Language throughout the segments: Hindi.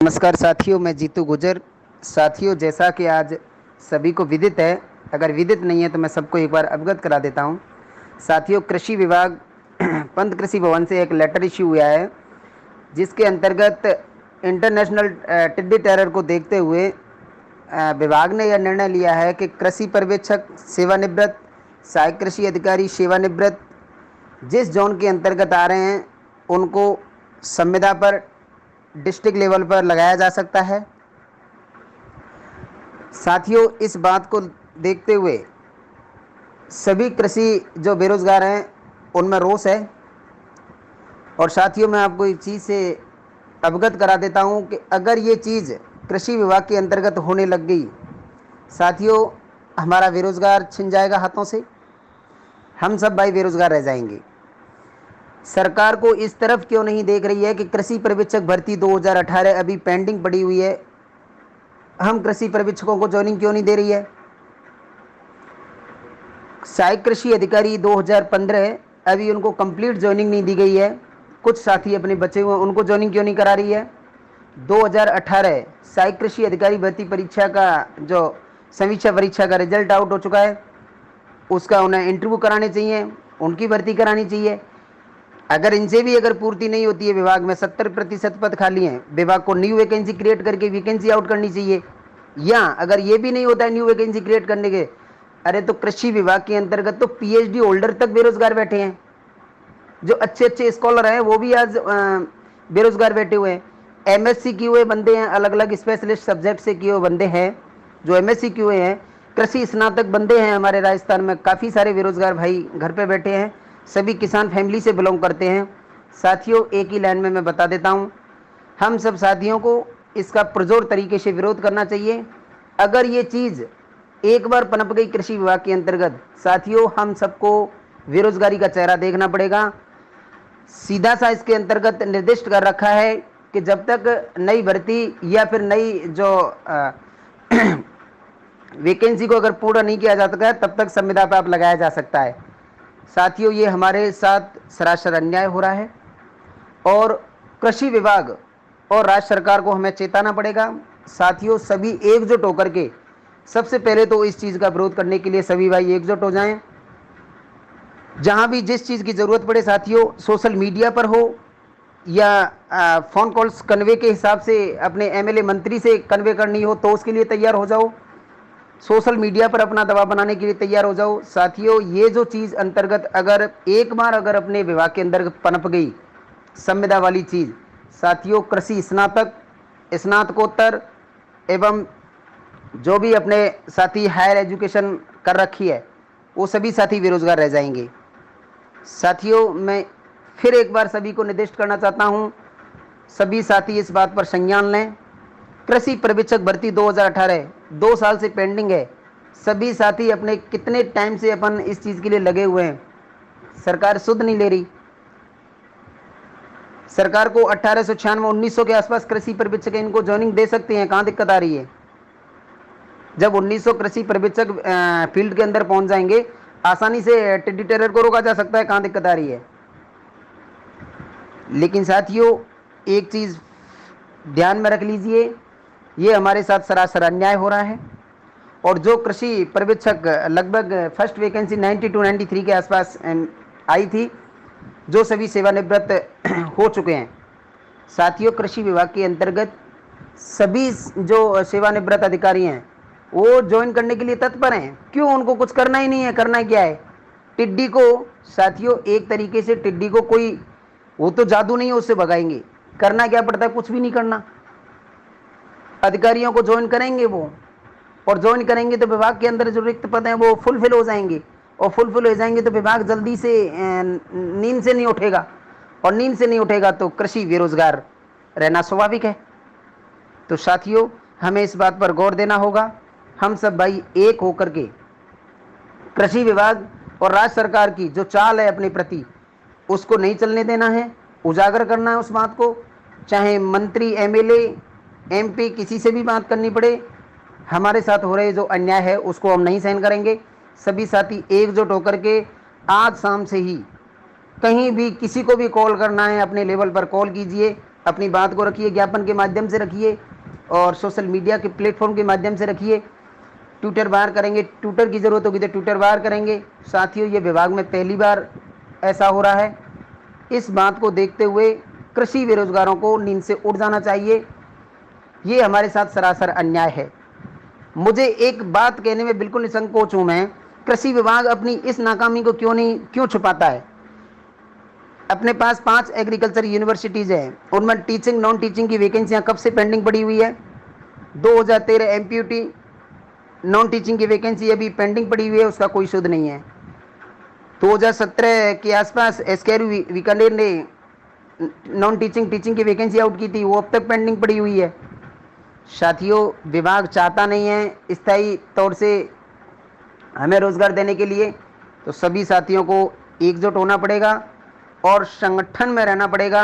नमस्कार साथियों, मैं जीतू गुजर। साथियों, जैसा कि आज सभी को विदित है, अगर विदित नहीं है तो मैं सबको एक बार अवगत करा देता हूं। साथियों, कृषि विभाग पंत कृषि भवन से एक लेटर इश्यू हुआ है, जिसके अंतर्गत इंटरनेशनल टिड्डी टेरर को देखते हुए विभाग ने यह निर्णय लिया है कि कृषि पर्यवेक्षक सेवानिवृत्त, सहायक कृषि अधिकारी सेवानिवृत्त जिस जोन के अंतर्गत आ रहे हैं उनको संविदा पर डिस्ट्रिक्ट लेवल पर लगाया जा सकता है। साथियों, इस बात को देखते हुए सभी कृषि जो बेरोजगार हैं उनमें रोष है। और साथियों, मैं आपको एक चीज़ से अवगत करा देता हूं कि अगर ये चीज़ कृषि विभाग के अंतर्गत होने लग गई, साथियों, हमारा बेरोजगार छिन जाएगा हाथों से, हम सब भाई बेरोजगार रह जाएंगे। सरकार को इस तरफ क्यों नहीं देख रही है कि कृषि पर्यवेक्षक भर्ती 2018 अभी पेंडिंग पड़ी हुई है, हम कृषि पर्यवेक्षकों को ज्वाइनिंग क्यों नहीं दे रही है। सहायक कृषि अधिकारी 2015 अभी उनको कंप्लीट ज्वाइनिंग नहीं दी गई है, कुछ साथी अपने बचे हुए उनको ज्वाइनिंग क्यों नहीं करा रही है। 2018 सहायक कृषि अधिकारी भर्ती परीक्षा का जो समीक्षा परीक्षा का रिजल्ट आउट हो चुका है, उसका उन्हें इंटरव्यू कराने चाहिए, उनकी भर्ती करानी चाहिए। अगर इनसे भी अगर पूर्ति नहीं होती है, विभाग में 70% पद खाली हैं, विभाग को न्यू वैकेंसी क्रिएट करके वैकेंसी आउट करनी चाहिए। या अगर ये भी नहीं होता है न्यू वैकेंसी क्रिएट करने के, अरे तो कृषि विभाग के अंतर्गत तो पीएचडी होल्डर तक बेरोजगार बैठे हैं, जो अच्छे अच्छे स्कॉलर हैं वो भी आज बेरोजगार बैठे हुए हैं। एमएससी किए हुए बंदे हैं, अलग अलग स्पेशलिस्ट सब्जेक्ट से किए हुए बंदे हैं जो एमएससी किए हुए हैं। कृषि स्नातक बंदे हैं हमारे राजस्थान में, काफ़ी सारे बेरोजगार भाई घर पे बैठे हैं, सभी किसान फैमिली से बिलोंग करते हैं। साथियों, एक ही लाइन में मैं बता देता हूं, हम सब साथियों को इसका पुरजोर तरीके से विरोध करना चाहिए। अगर ये चीज़ एक बार पनप गई कृषि विभाग के अंतर्गत, साथियों, हम सबको बेरोजगारी का चेहरा देखना पड़ेगा। सीधा सा इसके अंतर्गत निर्दिष्ट कर रखा है कि जब तक नई भर्ती या फिर नई जो वैकेंसी को अगर पूरा नहीं किया जाता है, तब तक संविदा पर आप लगाया जा सकता है। साथियों, ये हमारे साथ सरासर अन्याय हो रहा है और कृषि विभाग और राज्य सरकार को हमें चेताना पड़ेगा। साथियों, सभी एकजुट होकर के सबसे पहले तो इस चीज़ का विरोध करने के लिए सभी भाई एकजुट हो जाएं। जहां भी जिस चीज़ की ज़रूरत पड़े साथियों, सोशल मीडिया पर हो या फ़ोन कॉल्स कन्वे के हिसाब से अपने एमएलए मंत्री से कन्वे करनी हो तो उसके लिए तैयार हो जाओ, सोशल मीडिया पर अपना दबाव बनाने के लिए तैयार हो जाओ। साथियों, ये जो चीज़ अंतर्गत अगर एक बार अगर अपने विभाग के अंदर पनप गई संविदा वाली चीज़, साथियों, कृषि स्नातक, स्नातकोत्तर एवं जो भी अपने साथी हायर एजुकेशन कर रखी है वो सभी साथी बेरोजगार रह जाएंगे। साथियों, मैं फिर एक बार सभी को निर्दिष्ट करना चाहता हूँ, सभी साथी इस बात पर संज्ञान लें। कृषि पर्यवेक्षक भर्ती 2018 2 साल से पेंडिंग है। सभी साथी अपने कितने टाइम से अपन इस चीज़ के लिए लगे हुए हैं, सरकार सुध नहीं ले रही। सरकार को 1896 1900 के आसपास कृषि पर्यवेक्षक इनको ज्वाइनिंग दे सकते हैं, कहाँ दिक्कत आ रही है। जब 1900 कृषि पर्यवेक्षक फील्ड के अंदर पहुंच जाएंगे, आसानी से टिड्डी टेरर को रोका जा सकता है, कहाँ दिक्कत आ रही है। लेकिन साथियों, एक चीज़ ध्यान में रख लीजिए, ये हमारे साथ सरासर अन्याय हो रहा है। और जो कृषि पर्यवेक्षक लगभग फर्स्ट वैकेंसी 92 93 के आसपास आई थी, जो सभी सेवानिवृत्त हो चुके हैं। साथियों, कृषि विभाग के अंतर्गत सभी जो सेवानिवृत्त अधिकारी हैं वो ज्वाइन करने के लिए तत्पर हैं। क्यों? उनको कुछ करना ही नहीं है। करना क्या है? टिड्डी को, साथियों, एक तरीके से टिड्डी को कोई वो तो जादू नहीं है उससे भगाएंगे। करना क्या पड़ता है? कुछ भी नहीं करना। अधिकारियों को ज्वाइन करेंगे वो, और ज्वाइन करेंगे तो विभाग के अंदर जो रिक्त पद हैं वो फुलफिल हो जाएंगे, और फुलफिल हो जाएंगे तो विभाग जल्दी से नींद से नहीं उठेगा, और नींद से नहीं उठेगा तो कृषि बेरोजगार रहना स्वाभाविक है। तो साथियों, हमें इस बात पर गौर देना होगा। हम सब भाई एक होकर के कृषि विभाग और राज्य सरकार की जो चाल है अपने प्रति, उसको नहीं चलने देना है, उजागर करना है उस बात को। चाहे मंत्री, एमएलए, एमपी, किसी से भी बात करनी पड़े, हमारे साथ हो रहे जो अन्याय है उसको हम नहीं सहन करेंगे। सभी साथी एकजुट होकर के आज शाम से ही कहीं भी किसी को भी कॉल करना है अपने लेवल पर कॉल कीजिए, अपनी बात को रखिए, ज्ञापन के माध्यम से रखिए और सोशल मीडिया के प्लेटफॉर्म के माध्यम से रखिए। ट्विटर बाहर करेंगे, ट्विटर की ज़रूरत होगी तो ट्विटर बाहर करेंगे। साथियों, ये विभाग में पहली बार ऐसा हो रहा है। इस बात को देखते हुए कृषि बेरोजगारों को नींद से उठ जाना चाहिए। ये हमारे साथ सरासर अन्याय है। मुझे एक बात कहने में बिल्कुल निसंकोच हूँ मैं, कृषि विभाग अपनी इस नाकामी को क्यों छुपाता है। अपने पास 5 एग्रीकल्चर यूनिवर्सिटीज़ हैं, उनमें टीचिंग नॉन टीचिंग की वैकेंसियाँ कब से पेंडिंग पड़ी हुई है। 2013 एमपीयूटी नॉन टीचिंग की वैकेंसी अभी पेंडिंग पड़ी हुई है, उसका कोई शुद्ध नहीं है। 2017 के आसपास एसकेआर बीकानेर ने नॉन टीचिंग की वैकेंसी आउट की थी, वो अब तक पेंडिंग पड़ी हुई है। साथियों, विभाग चाहता नहीं है स्थायी तौर से हमें रोजगार देने के लिए, तो सभी साथियों को एकजुट होना पड़ेगा और संगठन में रहना पड़ेगा।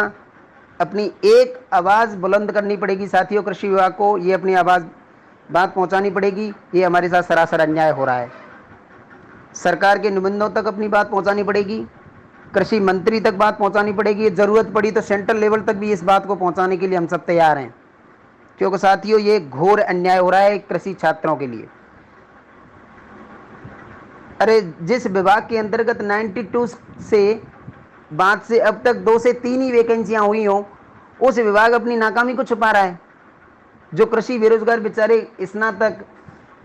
अपनी एक आवाज़ बुलंद करनी पड़ेगी साथियों। कृषि विभाग को ये अपनी बात पहुंचानी पड़ेगी। ये हमारे साथ सरासर अन्याय हो रहा है। सरकार के नुमाइंदों तक अपनी बात पहुंचानी पड़ेगी, कृषि मंत्री तक बात पहुंचानी पड़ेगी। ज़रूरत पड़ी तो सेंट्रल लेवल तक भी इस बात को पहुंचाने के लिए हम सब तैयार हैं, क्योंकि साथियों ये घोर अन्याय हो रहा है कृषि छात्रों के लिए। अरे, जिस विभाग के अंतर्गत 92 से बाद से अब तक 2 से 3 ही वैकेंसियां हुई हों, उस विभाग अपनी नाकामी को छुपा रहा है। जो कृषि बेरोजगार बेचारे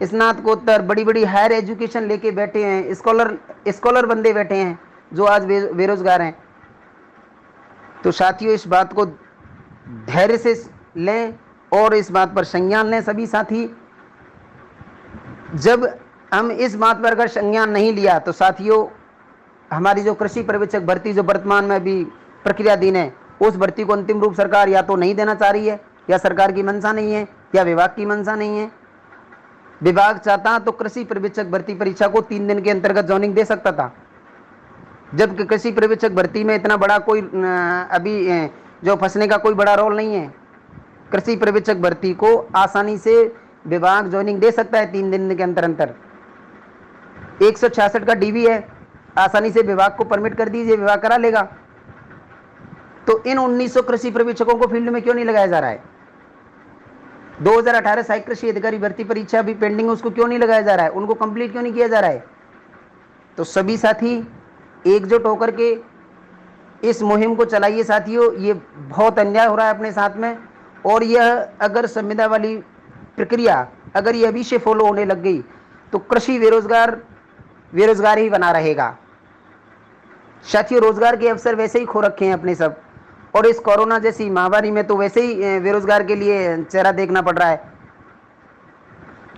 स्नातकोत्तर बड़ी बड़ी हायर एजुकेशन लेके बैठे हैं, स्कॉलर बंदे बैठे हैं, जो आज बेरोजगार हैं। तो साथियों, इस बात को धैर्य से लें और इस बात पर संज्ञान लें सभी साथी। जब हम इस बात पर अगर संज्ञान नहीं लिया तो साथियों, हमारी जो कृषि पर्यवेक्षक भर्ती जो वर्तमान में अभी प्रक्रियाधीन है, उस भर्ती को अंतिम रूप सरकार या तो नहीं देना चाह रही है, या सरकार की मंशा नहीं है, या विभाग की मंशा नहीं है। विभाग चाहता तो कृषि पर्यवेक्षक भर्ती परीक्षा को 3 दिन के अंतर्गत जॉइनिंग दे सकता था, जबकि कृषि पर्यवेक्षक भर्ती में इतना बड़ा कोई अभी जो फंसने का कोई बड़ा रोल नहीं है। कृषि पर्यवेक्षक भर्ती को आसानी से विभाग जॉइनिंग दे सकता है 3 दिन के अंतर 166 का डीवी है, आसानी से विभाग को परमिट कर दीजिए, विभाग करा लेगा। तो इन 1900 कृषि पर्यवेक्षकों को फील्ड में क्यों नहीं लगाया जा रहा है। 2018 सहायक कृषि अधिकारी भर्ती परीक्षा भी पेंडिंग है, उसको क्यों नहीं लगाया जा रहा है, उनको कंप्लीट क्यों नहीं किया जा रहा है। तो सभी साथी एकजुट होकर के इस मुहिम को चलाइए साथियों। ये बहुत अन्याय हो रहा है अपने साथ में, और यह अगर संविदा वाली प्रक्रिया अगर ये अभी से फॉलो होने लग गई तो कृषि बेरोजगार ही बना रहेगा। साथियों, रोजगार के अवसर वैसे ही खो रखे हैं अपने सब, और इस कोरोना जैसी महामारी में तो वैसे ही बेरोजगार के लिए चेहरा देखना पड़ रहा है।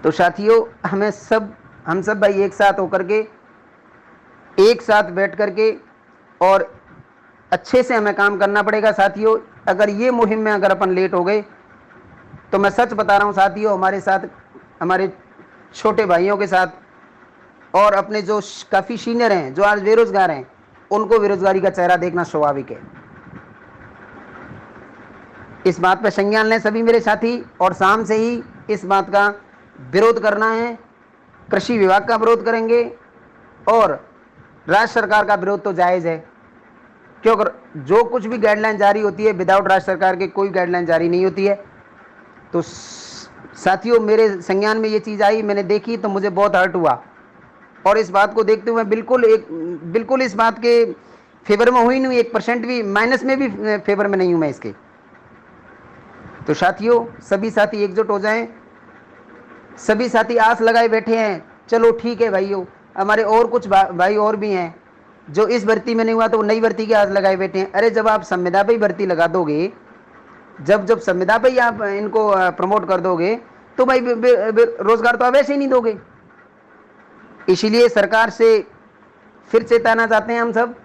तो साथियों, हम सब भाई एक साथ होकर के, एक साथ बैठ करके और अच्छे से हमें काम करना पड़ेगा साथियों। अगर ये मुहिम में अगर अपन लेट हो गए तो मैं सच बता रहा हूँ साथियों, हमारे साथ, हमारे छोटे भाइयों के साथ और अपने जो काफ़ी सीनियर हैं जो आज बेरोजगार हैं, उनको बेरोजगारी का चेहरा देखना स्वाभाविक है। इस बात पर संज्ञान लें सभी मेरे साथी, और शाम से ही इस बात का विरोध करना है। कृषि विभाग का विरोध करेंगे और राज्य सरकार का विरोध तो जायज़ है, क्योंकि जो कुछ भी गाइडलाइन जारी होती है विदाउट राज्य सरकार के कोई गाइडलाइन जारी नहीं होती है। तो साथियों, मेरे संज्ञान में ये चीज़ आई, मैंने देखी तो मुझे बहुत हर्ट हुआ, और इस बात को देखते हुए बिल्कुल इस बात के फेवर में हुई नहीं, 1% भी माइनस में भी फेवर में नहीं हूँ मैं इसके। तो साथियों, सभी साथी एकजुट हो जाएं। सभी साथी आस लगाए बैठे हैं, चलो ठीक है भाइयों, हमारे और कुछ भाई और भी हैं जो इस भर्ती में नहीं हुआ तो वो नई भर्ती की आस लगाए बैठे हैं। अरे, जब आप संविदा पे ही भर्ती लगा दोगे, जब संविदा पे ही आप इनको प्रमोट कर दोगे तो भाई रोजगार तो आप वैसे ही नहीं दोगे। इसीलिए सरकार से फिर चेताना चाहते हैं हम सब,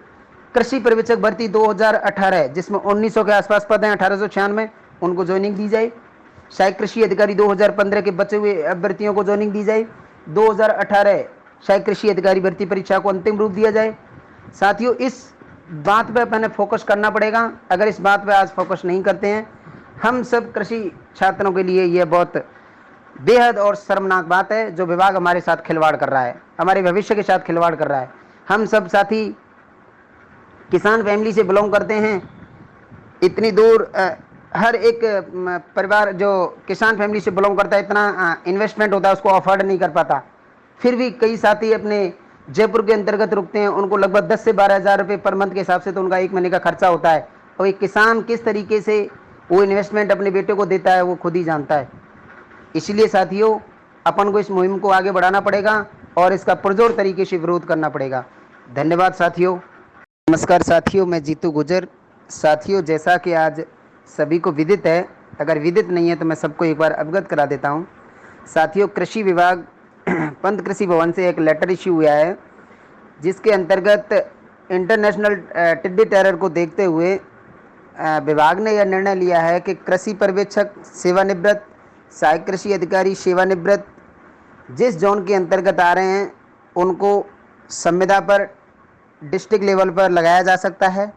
कृषि पर्यवेक्षक भर्ती 2018 जिसमें 1900 के आसपास पद हैं, 1896, उनको ज्वाइनिंग दी जाए। सहायक कृषि अधिकारी 2015 के बचे हुए अभ्यर्थियों को ज्वाइनिंग दी जाए। 2018 सहायक कृषि अधिकारी भर्ती परीक्षा को अंतिम रूप दिया जाए। साथियों, इस बात पे अपने फोकस करना पड़ेगा। अगर इस बात पे आज फोकस नहीं करते हैं, हम सब कृषि छात्रों के लिए यह बहुत बेहद और शर्मनाक बात है जो विभाग हमारे साथ खिलवाड़ कर रहा है, हमारे भविष्य के साथ खिलवाड़ कर रहा है। हम सब साथी किसान फैमिली से बिलोंग करते हैं, इतनी दूर हर एक परिवार जो किसान फैमिली से बिलोंग करता है, इतना इन्वेस्टमेंट होता है, उसको अफोर्ड नहीं कर पाता। फिर भी कई साथी अपने जयपुर के अंतर्गत रुकते हैं, उनको लगभग 10 से 12 हज़ार रुपये पर मंथ के हिसाब से तो उनका एक महीने का खर्चा होता है। और एक किसान किस तरीके से वो इन्वेस्टमेंट अपने बेटे को देता है वो खुद ही जानता है। इसलिए साथियों, अपन को इस मुहिम को आगे बढ़ाना पड़ेगा और इसका पुरजोर तरीके से विरोध करना पड़ेगा। धन्यवाद साथियों। नमस्कार साथियों, मैं जीतू गुजर। साथियों, जैसा कि आज सभी को विदित है, अगर विदित नहीं है तो मैं सबको एक बार अवगत करा देता हूँ। साथियों, कृषि विभाग पंत कृषि भवन से एक लेटर इश्यू हुआ है, जिसके अंतर्गत इंटरनेशनल टिड्डी टेरर को देखते हुए विभाग ने यह निर्णय लिया है कि कृषि पर्यवेक्षक सेवानिवृत्त, सहायक कृषि अधिकारी सेवानिवृत्त जिस जोन के अंतर्गत आ रहे हैं उनको संविदा पर डिस्ट्रिक्ट लेवल पर लगाया जा सकता है।